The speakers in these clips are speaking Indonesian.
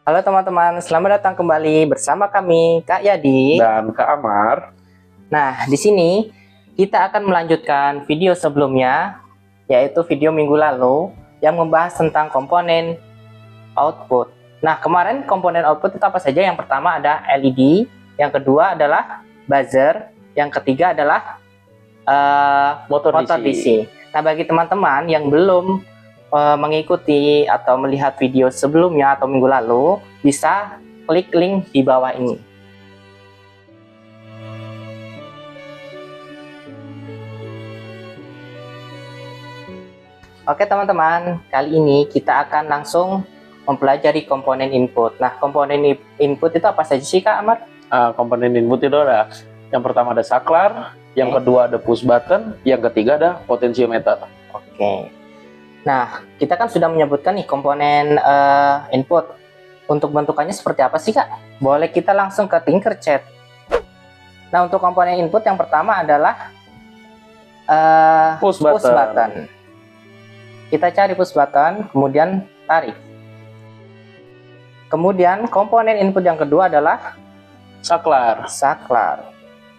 Halo teman-teman, selamat datang kembali bersama kami, Kak Yadi dan Kak Amar. Nah, di sini kita akan melanjutkan video sebelumnya, yaitu video minggu lalu yang membahas tentang komponen output. Nah, kemarin komponen output itu apa saja? Yang pertama ada LED, yang kedua adalah buzzer, yang ketiga adalah motor DC. Nah, bagi teman-teman yang belum mengikuti atau melihat video sebelumnya atau minggu lalu, bisa klik link di bawah ini. Oke teman-teman, kali ini kita akan langsung mempelajari komponen input. Nah, komponen input itu apa saja sih Kak Amar? Komponen input itu ada, yang pertama ada saklar, yang kedua ada push button, yang ketiga ada potentiometer. Oke. Nah, kita kan sudah menyebutkan nih komponen input. Untuk bentukannya seperti apa sih Kak? Boleh kita langsung ke Tinkercad. Nah, untuk komponen input yang pertama adalah push button. Kita cari push button, kemudian tarik. Kemudian komponen input yang kedua adalah saklar.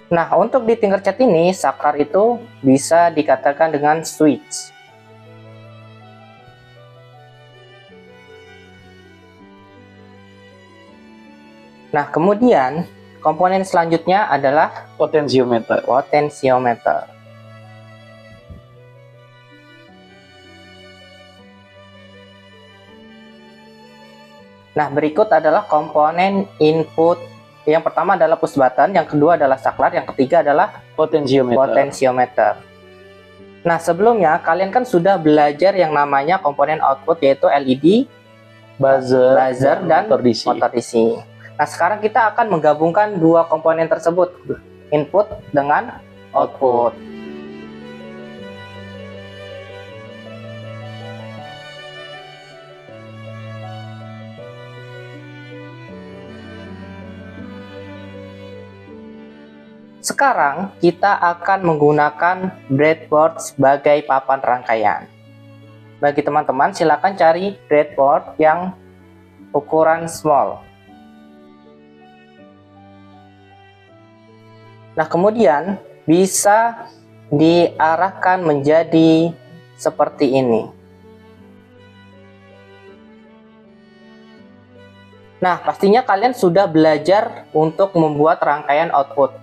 Nah, untuk di Tinkercad ini, saklar itu bisa dikatakan dengan switch. Nah, kemudian komponen selanjutnya adalah Potentiometer. Nah, berikut adalah komponen input. Yang pertama adalah push button, yang kedua adalah saklar, yang ketiga adalah potentiometer. Nah, sebelumnya kalian kan sudah belajar yang namanya komponen output, yaitu LED, buzzer dan motor DC. Nah, sekarang kita akan menggabungkan dua komponen tersebut, input dengan output. Sekarang kita akan menggunakan breadboard sebagai papan rangkaian. Bagi teman-teman, silakan cari breadboard yang ukuran small. Nah, kemudian bisa diarahkan menjadi seperti ini. Nah, pastinya kalian sudah belajar untuk membuat rangkaian output.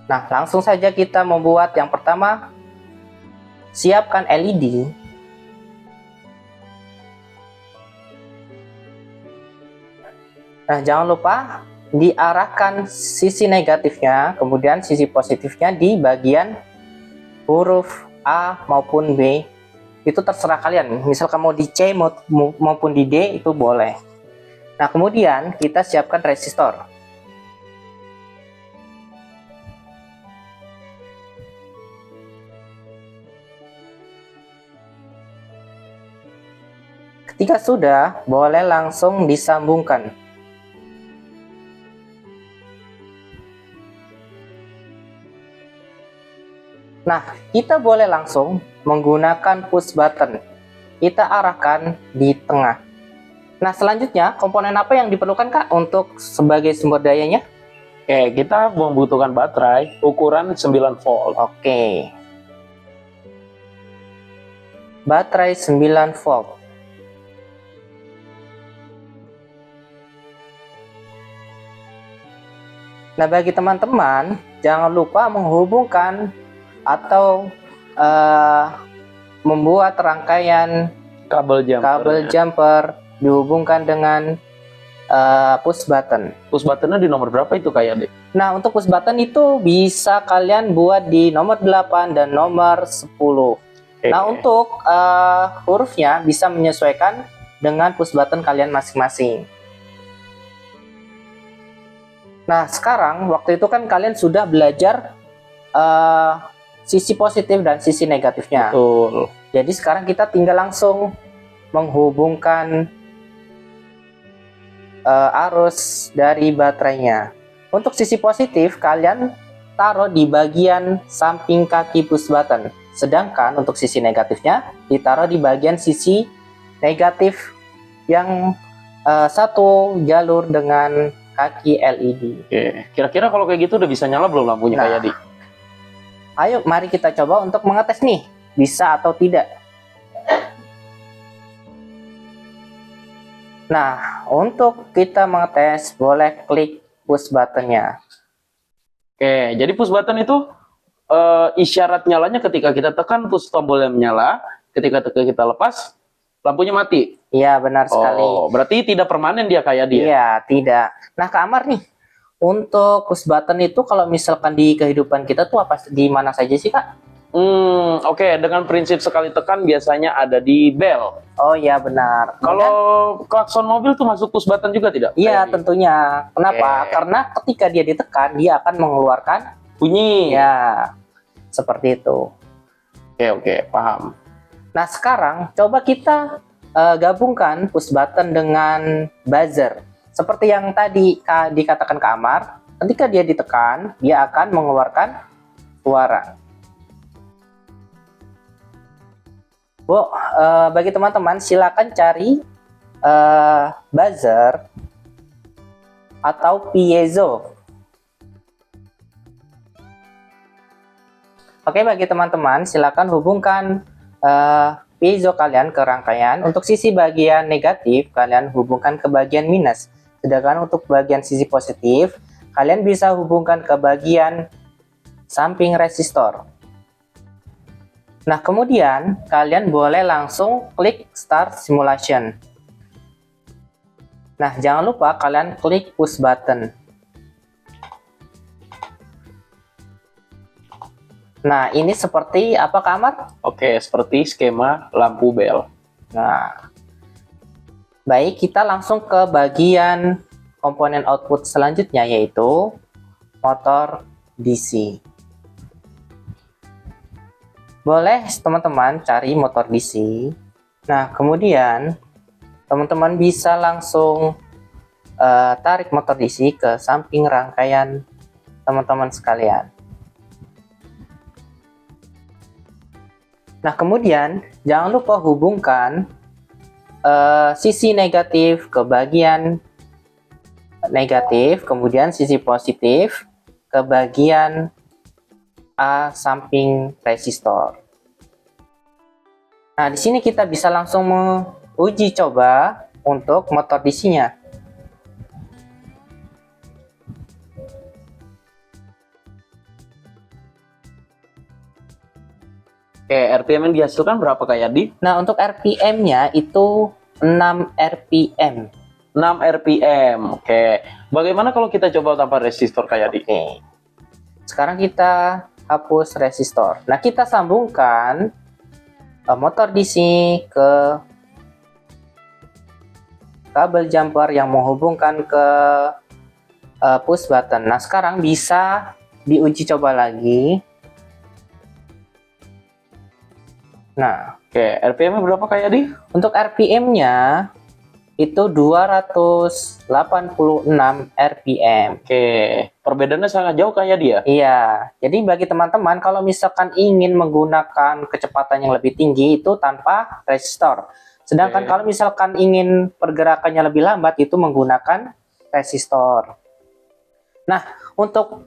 Nah, langsung saja kita membuat yang pertama. Siapkan LED. Nah, jangan lupa diarahkan sisi negatifnya, kemudian sisi positifnya di bagian huruf A maupun B. Itu terserah kalian. Misal kamu di C maupun di D itu boleh. Nah, kemudian kita siapkan resistor. Ketika sudah, boleh langsung disambungkan. Nah, kita boleh langsung menggunakan push button. Kita arahkan di tengah. Nah, selanjutnya komponen apa yang diperlukan Kak untuk sebagai sumber dayanya? Oke, kita membutuhkan baterai ukuran 9 volt. Oke. Baterai 9 volt. Nah, bagi teman-teman, jangan lupa menghubungkan atau membuat rangkaian kabel jumper dihubungkan dengan push button. Push buttonnya di nomor berapa itu kayak deh? Nah, untuk push button itu bisa kalian buat di nomor 8 dan nomor 10. Nah, untuk hurufnya bisa menyesuaikan dengan push button kalian masing-masing. Nah, sekarang waktu itu kan kalian sudah belajar sisi positif dan sisi negatifnya. Betul. Jadi sekarang kita tinggal langsung menghubungkan arus dari baterainya. Untuk sisi positif kalian taruh di bagian samping kaki push button. Sedangkan untuk sisi negatifnya ditaruh di bagian sisi negatif yang satu jalur dengan kaki LED. Oke, kira-kira kalau kayak gitu udah bisa nyala belum lampunya Nah. kayak di? Ayo mari kita coba untuk mengetes nih, bisa atau tidak. Nah, untuk kita mengetes boleh klik push buttonnya. Oke, jadi push button itu isyarat nyalanya ketika kita tekan push tombol yang menyala, ketika kita lepas lampunya mati. Iya, benar sekali. Oh, berarti tidak permanen dia kayak dia. Iya, tidak. Nah, Kak Amar nih, untuk push button itu kalau misalkan di kehidupan kita tuh apa di mana saja sih, Kak? Oke, dengan prinsip sekali tekan biasanya ada di bel. Oh iya, benar. Kalau klakson mobil tuh masuk push button juga tidak? Iya, Kayak tentunya. Kenapa? Oke. Karena ketika dia ditekan, dia akan mengeluarkan bunyi. ya, seperti itu. Oke, paham. Nah, sekarang coba kita gabungkan push button dengan buzzer. Seperti yang tadi dikatakan Kak Amar, ketika dia ditekan, dia akan mengeluarkan suara. Bu, bagi teman-teman silakan cari buzzer atau piezo. Oke, bagi teman-teman silakan hubungkan piezo kalian ke rangkaian. Untuk sisi bagian negatif kalian hubungkan ke bagian minus, sedangkan untuk bagian sisi positif kalian bisa hubungkan ke bagian samping resistor. Nah, kemudian kalian boleh langsung klik start simulation. Nah, jangan lupa kalian klik push button. Nah, ini seperti apa, Kak Amar? Oke, seperti skema lampu bel. Nah, baik, kita langsung ke bagian komponen output selanjutnya, yaitu motor DC. Boleh teman-teman cari motor DC. Nah, kemudian teman-teman bisa langsung tarik motor DC ke samping rangkaian teman-teman sekalian. Nah, kemudian jangan lupa hubungkan sisi negatif ke bagian negatif, kemudian sisi positif ke bagian A samping resistor. Nah, di sini kita bisa langsung menguji coba untuk motor DC-nya. Oke, RPM yang dihasilkan berapa kayak di? Nah, untuk RPM-nya itu 6 RPM. 6 RPM. Oke. Bagaimana kalau kita coba tanpa resistor kayak di? Oke. Sekarang kita hapus resistor. Nah, kita sambungkan motor DC ke kabel jumper yang menghubungkan ke push button. Nah, sekarang bisa diuji coba lagi. Nah, Oke, RPM-nya berapa kayak di? untuk RPM-nya itu 286 RPM. Oke, perbedaannya sangat jauh kayak dia. Iya, jadi bagi teman-teman kalau misalkan ingin menggunakan kecepatan yang lebih tinggi itu tanpa resistor. Sedangkan Oke. kalau misalkan ingin pergerakannya lebih lambat itu menggunakan resistor. Nah, untuk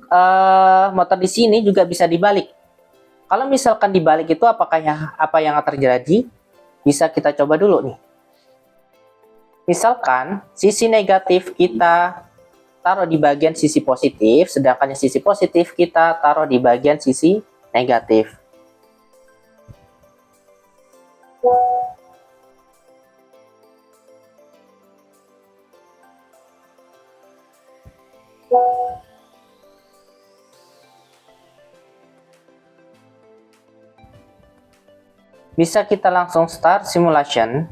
motor di sini juga bisa dibalik. Kalau misalkan dibalik itu apa yang akan terjadi? Bisa kita coba dulu nih. Misalkan sisi negatif kita taruh di bagian sisi positif, sedangkan sisi positif kita taruh di bagian sisi negatif. Bisa kita langsung start simulation.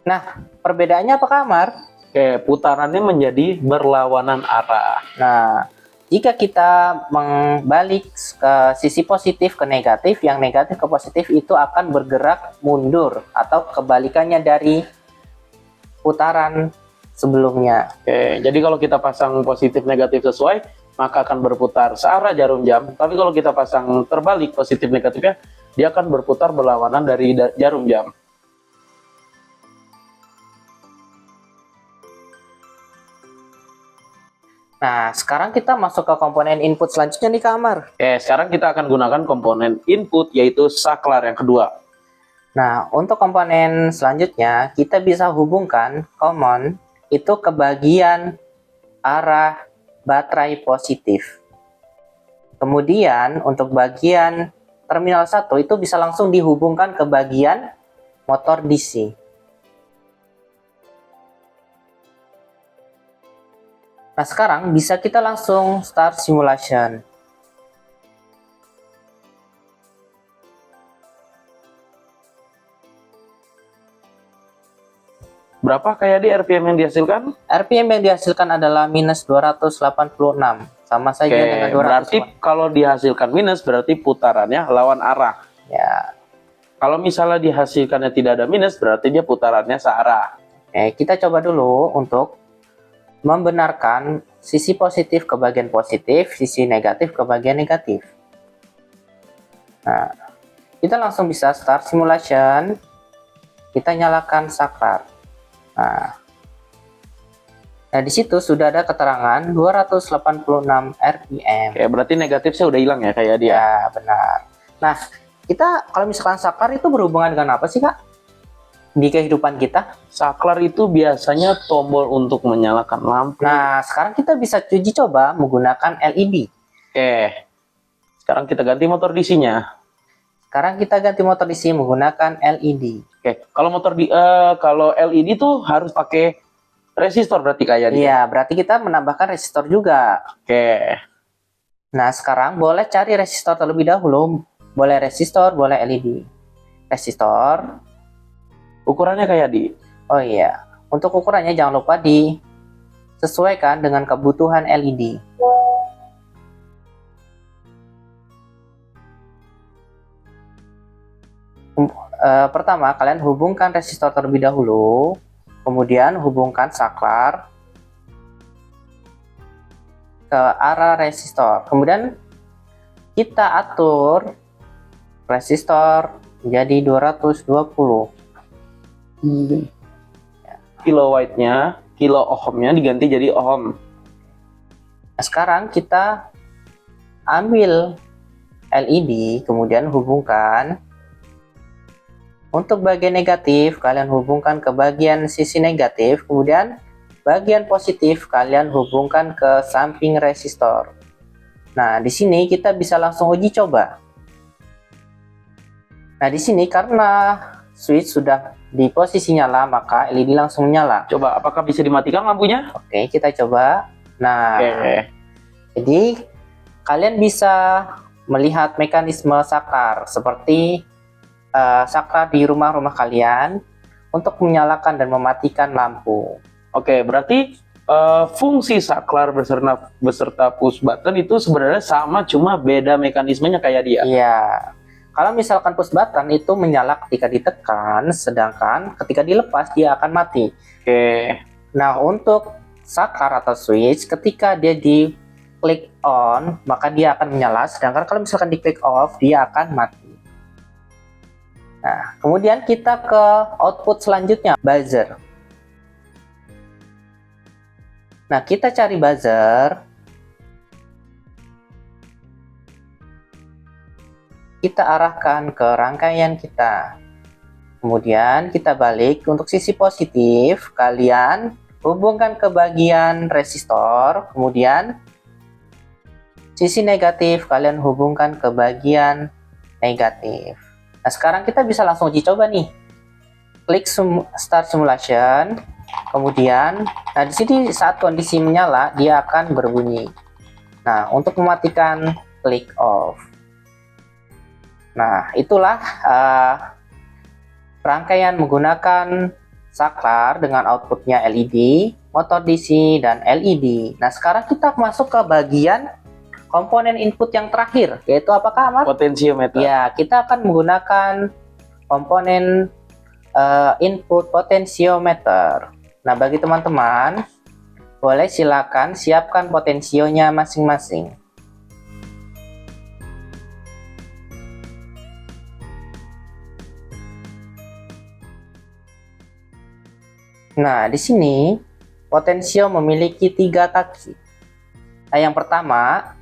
Nah, perbedaannya apa, Kamar? Oke, putarannya menjadi berlawanan arah. Nah, jika kita membalik ke sisi positif ke negatif, yang negatif ke positif itu akan bergerak mundur atau kebalikannya dari putaran sebelumnya. Oke, jadi kalau kita pasang positif negatif sesuai, maka akan berputar searah jarum jam. Tapi kalau kita pasang terbalik positif negatifnya, dia akan berputar berlawanan dari jarum jam. Nah, sekarang kita masuk ke komponen input selanjutnya nih, Kak Amar. Oke, sekarang kita akan gunakan komponen input yaitu saklar yang kedua. Nah, untuk komponen selanjutnya, kita bisa hubungkan common itu ke bagian arah baterai positif. Kemudian, untuk bagian terminal 1 itu bisa langsung dihubungkan ke bagian motor DC. Nah, sekarang bisa kita langsung start simulation. Berapa kayak di RPM yang dihasilkan? RPM yang dihasilkan adalah minus 286. Sama saja Oke, dengan 200. berarti kalau dihasilkan minus berarti putarannya lawan arah. Ya, Kalau misalnya dihasilkannya tidak ada minus berarti dia putarannya searah. kita coba dulu untuk membenarkan sisi positif ke bagian positif, sisi negatif ke bagian negatif. Nah, kita langsung bisa start simulation. Kita nyalakan saklar. Nah, di situ sudah ada keterangan 286 RPM. Oke, berarti negatifnya udah hilang ya kayak dia. Ya, benar. Nah, kita kalau misalkan saklar itu berhubungan dengan apa sih, Kak? Di kehidupan kita? Saklar itu biasanya tombol untuk menyalakan lampu. Nah, sekarang kita bisa uji coba menggunakan LED. Oke, sekarang kita ganti motor DC-nya. Sekarang kita ganti motor DC menggunakan LED. Oke, kalau kalau LED tuh harus pakai resistor berarti kayak dia. Iya, berarti kita menambahkan resistor juga. Oke, Nah, sekarang boleh cari resistor terlebih dahulu. Boleh resistor, boleh LED. Resistor. ukurannya kayak di. Oh iya, untuk ukurannya jangan lupa disesuaikan dengan kebutuhan LED. Pertama, kalian hubungkan resistor terlebih dahulu, kemudian hubungkan saklar ke arah resistor. Kemudian kita atur resistor menjadi 220. Kilowattnya, kilo ohmnya diganti jadi ohm. Nah, sekarang kita ambil LED, kemudian hubungkan. Untuk bagian negatif, kalian hubungkan ke bagian sisi negatif, kemudian bagian positif kalian hubungkan ke samping resistor. Nah, di sini kita bisa langsung uji coba. Nah, di sini karena switch sudah di posisi nyala, maka LED langsung menyala. Coba, apakah bisa dimatikan lampunya? Oke, kita coba. Nah, Oke. jadi kalian bisa melihat mekanisme saklar seperti saklar di rumah-rumah kalian untuk menyalakan dan mematikan lampu. Oke, berarti fungsi saklar beserta push button itu sebenarnya sama, cuma beda mekanismenya kayak dia. Iya. Kalau misalkan push button itu menyala ketika ditekan, sedangkan ketika dilepas dia akan mati. Oke. Nah, untuk saklar atau switch, ketika dia di klik on, maka dia akan menyala, sedangkan kalau misalkan di klik off, dia akan mati. Nah, kemudian kita ke output selanjutnya, buzzer. Nah, kita cari buzzer. Kita arahkan ke rangkaian kita. Kemudian kita balik untuk sisi positif, kalian hubungkan ke bagian resistor, kemudian sisi negatif kalian hubungkan ke bagian negatif. Nah, sekarang kita bisa langsung uji coba nih. Klik start simulation, kemudian nah di sini saat kondisi menyala dia akan berbunyi. Nah, untuk mematikan klik off. Nah, itulah rangkaian menggunakan saklar dengan outputnya LED, motor DC, dan LED. Nah, sekarang kita masuk ke bagian komponen input yang terakhir, yaitu apakah, Amar? Potensiometer. Ya, kita akan menggunakan komponen input potensiometer. Nah, bagi teman-teman, boleh silakan siapkan potensionya masing-masing. Nah, di sini potensio memiliki 3 kaki. Nah, yang pertama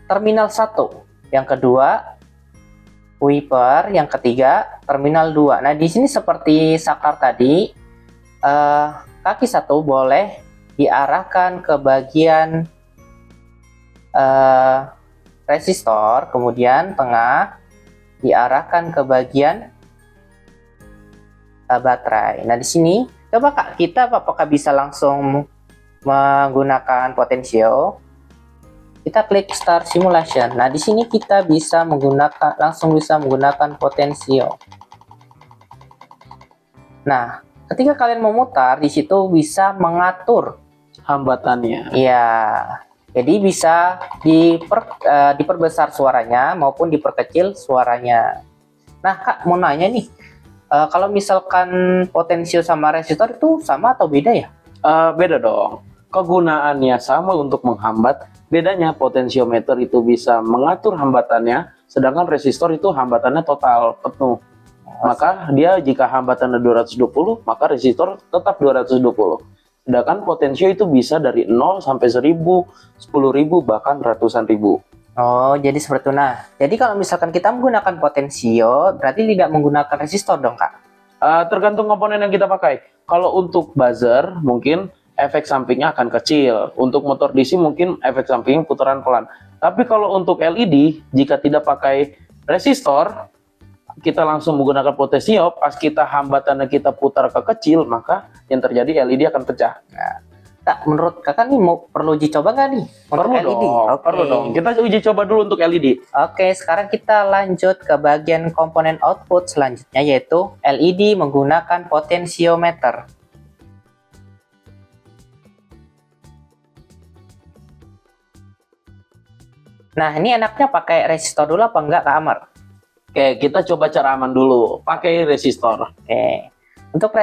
terminal 1, yang kedua wiper, yang ketiga terminal 2. Nah, di sini seperti saklar tadi, kaki 1 boleh diarahkan ke bagian resistor, kemudian tengah diarahkan ke bagian baterai. Nah, di sini coba Kak, kita apakah bisa langsung menggunakan potensio? Kita klik Start Simulation. Nah, di sini kita bisa langsung bisa menggunakan potensio. Nah, ketika kalian memutar, di situ bisa mengatur Hambatannya. ya. Jadi bisa diperbesar suaranya maupun diperkecil suaranya. Nah, Kak, mau nanya nih, kalau misalkan potensio sama resistor itu sama atau beda ya? Beda dong. Kegunaannya sama untuk menghambat. Bedanya potensiometer itu bisa mengatur hambatannya, sedangkan resistor itu hambatannya total penuh. Maka dia jika hambatannya 220, maka resistor tetap 220. Sedangkan potensio itu bisa dari 0 sampai 1000, 10.000, bahkan ratusan ribu. Oh, jadi seperti itu. Nah, jadi kalau misalkan kita menggunakan potensio, berarti tidak menggunakan resistor dong, Kak? Tergantung komponen yang kita pakai. Kalau untuk buzzer, mungkin efek sampingnya akan kecil. Untuk motor DC mungkin efek sampingnya putaran pelan. Tapi kalau untuk LED, jika tidak pakai resistor, kita langsung menggunakan potensio, pas kita hambatannya kita putar ke kecil, maka yang terjadi LED akan pecah. Nah, Kak, menurut Kakak nih perlu uji coba nggak nih untuk Perlu LED? dong, Oke. perlu dong. Kita uji coba dulu untuk LED. Oke, sekarang kita lanjut ke bagian komponen output selanjutnya, yaitu LED menggunakan potensiometer. Nah, ini enaknya pakai resistor dulu apa enggak, Kak Amar? Oke, kita coba cara aman dulu. Pakai resistor. Oke. Untuk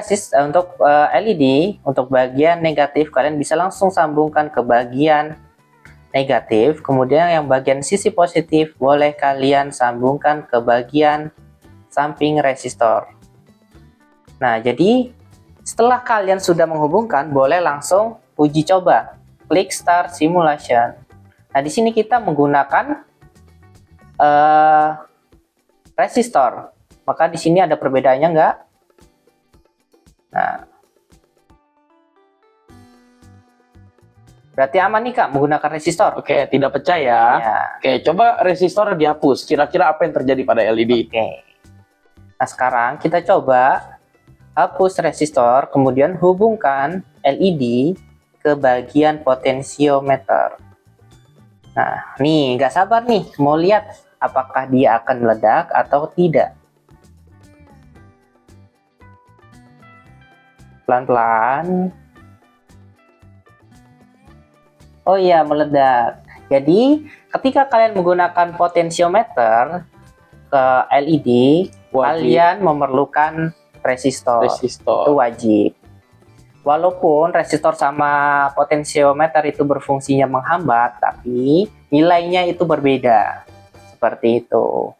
LED, untuk bagian negatif, kalian bisa langsung sambungkan ke bagian negatif. Kemudian yang bagian sisi positif, boleh kalian sambungkan ke bagian samping resistor. Nah, jadi setelah kalian sudah menghubungkan, boleh langsung uji coba. Klik Start Simulation. Nah, di sini kita menggunakan resistor. Maka di sini ada perbedaannya enggak? Nah, berarti aman nih, Kak, menggunakan resistor. Oke, tidak pecah ya. Ya. Oke, coba resistor dihapus. Kira-kira apa yang terjadi pada LED? Oke. Nah, sekarang kita coba hapus resistor, kemudian hubungkan LED ke bagian potensiometer. Nah, nih, nggak sabar nih, mau lihat apakah dia akan meledak atau tidak. Pelan-pelan. Oh iya, meledak. Jadi, ketika kalian menggunakan potensiometer ke LED, kalian memerlukan resistor. Itu wajib. Walaupun resistor sama potensiometer itu berfungsinya menghambat, tapi nilainya itu berbeda. Seperti itu.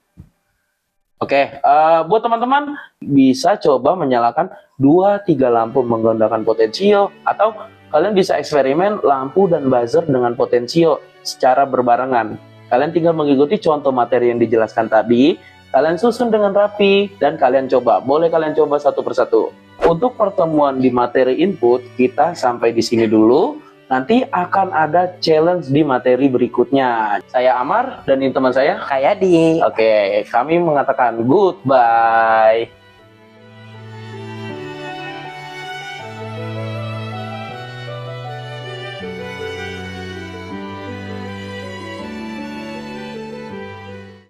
Oke, buat teman-teman bisa coba menyalakan 2-3 lampu menggunakan potensio, atau kalian bisa eksperimen lampu dan buzzer dengan potensio secara berbarengan. Kalian tinggal mengikuti contoh materi yang dijelaskan tadi, kalian susun dengan rapi, dan kalian coba. Boleh kalian coba satu persatu. Untuk pertemuan di materi input, kita sampai di sini dulu. Nanti akan ada challenge di materi berikutnya. Saya Amar, dan ini teman saya. Kayak di Oke, kami mengatakan goodbye.